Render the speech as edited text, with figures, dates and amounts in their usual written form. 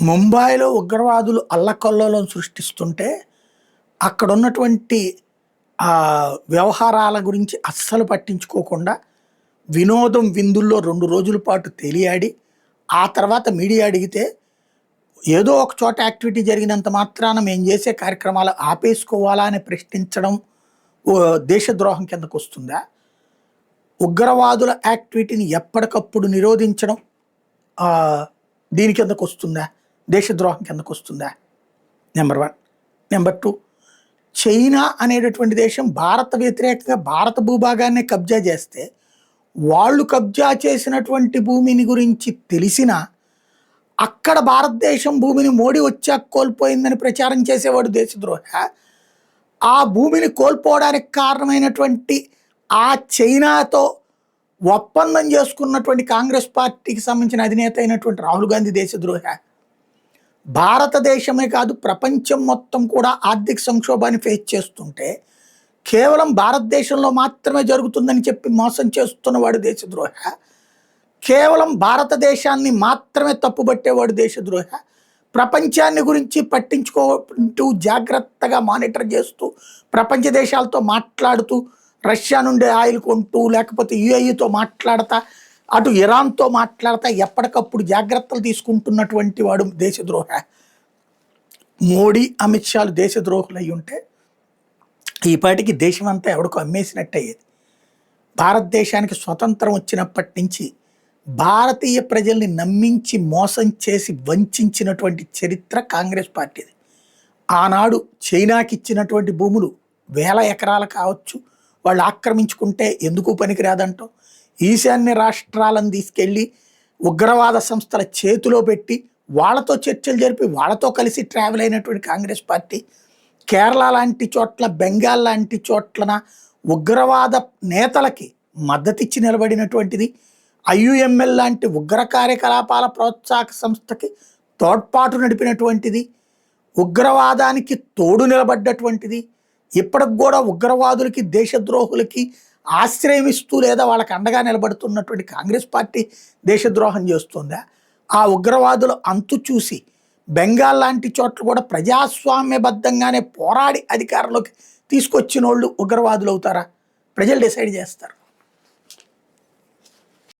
ముంబాయిలో ఉగ్రవాదులు అల్లకల్లోలం సృష్టిస్తుంటే అక్కడున్నటువంటి వ్యవహారాల గురించి అస్సలు పట్టించుకోకుండా వినోదం విందుల్లో 2 రోజుల పాటు తేలియాడి ఆ తర్వాత మీడియా అడిగితే ఏదో ఒక చోట యాక్టివిటీ జరిగినంత మాత్రాన మేము చేసే కార్యక్రమాలు ఆపేసుకోవాలా అని ప్రశ్నించడం దేశద్రోహం కిందకు వస్తుందా? ఉగ్రవాదుల యాక్టివిటీని ఎప్పటికప్పుడు నిరోధించడం దీని కిందకు వస్తుందా? దేశద్రోహం కిందకు వస్తుందా? నెంబర్ 1. నెంబర్ 2, చైనా అనేటటువంటి దేశం భారత వ్యతిరేకంగా భారత భూభాగాన్ని కబ్జా చేస్తే వాళ్ళు కబ్జా చేసినటువంటి భూమిని గురించి తెలిసిన అక్కడ భారతదేశం భూమిని మోడీ వచ్చాక కోల్పోయిందని ప్రచారం చేసేవాడు దేశద్రోహ. ఆ భూమిని కోల్పోవడానికి కారణమైనటువంటి ఆ చైనాతో ఒప్పందం చేసుకున్నటువంటి కాంగ్రెస్ పార్టీకి సంబంధించిన అధినేత అయినటువంటి రాహుల్ గాంధీ దేశద్రోహ. భారతదేశమే కాదు ప్రపంచం మొత్తం కూడా ఆర్థిక సంక్షోభాన్ని ఫేస్ చేస్తుంటే కేవలం భారతదేశంలో మాత్రమే జరుగుతుందని చెప్పి మోసం చేస్తున్నవాడు దేశద్రోహ. కేవలం భారతదేశాన్ని మాత్రమే తప్పుబట్టేవాడు దేశద్రోహ. ప్రపంచాన్ని గురించి పట్టించుకుంటూ జాగ్రత్తగా మానిటర్ చేస్తూ ప్రపంచ దేశాలతో మాట్లాడుతూ రష్యా నుండి ఆయిల్ కొంటూ లేకపోతే యుఏఈతో మాట్లాడతా అటు ఇరాన్తో మాట్లాడతా ఎప్పటికప్పుడు జాగ్రత్తలు తీసుకుంటున్నటువంటి వాడు దేశద్రోహ. మోడీ అమిత్ షాలు దేశద్రోహులు అయి ఉంటే ఈపాటికి దేశమంతా ఎవడికో అమ్మేసినట్టయ్యేది. భారతదేశానికి స్వతంత్రం వచ్చినప్పటి నుంచి భారతీయ ప్రజల్ని నమ్మించి మోసం చేసి వంచినటువంటి చరిత్ర కాంగ్రెస్ పార్టీది. ఆనాడు చైనాకి ఇచ్చినటువంటి భూములు 1000 ఎకరాలు కావచ్చు, వాళ్ళు ఆక్రమించుకుంటే ఎందుకు పనికిరాదంటాం. ఈశాన్య రాష్ట్రాలను తీసుకెళ్ళి ఉగ్రవాద సంస్థల చేతిలో పెట్టి వాళ్ళతో చర్చలు జరిపి వాళ్ళతో కలిసి ట్రావెల్ అయినటువంటి కాంగ్రెస్ పార్టీ కేరళ లాంటి చోట్ల, బెంగాల్ లాంటి చోట్లన ఉగ్రవాద నేతలకి మద్దతిచ్చి నిలబడినటువంటిది. IUML లాంటి ఉగ్ర కార్యకలాపాల ప్రోత్సాహక సంస్థకి తోడ్పాటు నడిపినటువంటిది, ఉగ్రవాదానికి తోడు నిలబడ్డటువంటిది. ఇప్పటికి కూడా ఉగ్రవాదులకి దేశద్రోహులకి ఆశ్రయం ఇస్తూ లేదా వాళ్ళకి అండగా నిలబడుతున్నటువంటి కాంగ్రెస్ పార్టీ దేశద్రోహం చేస్తుందా? ఆ ఉగ్రవాదులు అంతు చూసి బెంగాల్ లాంటి చోట్ల కూడా ప్రజాస్వామ్యబద్ధంగానే పోరాడి అధికారంలోకి తీసుకొచ్చిన వాళ్ళు ఉగ్రవాదులు అవుతారా? ప్రజలు డిసైడ్ చేస్తారు.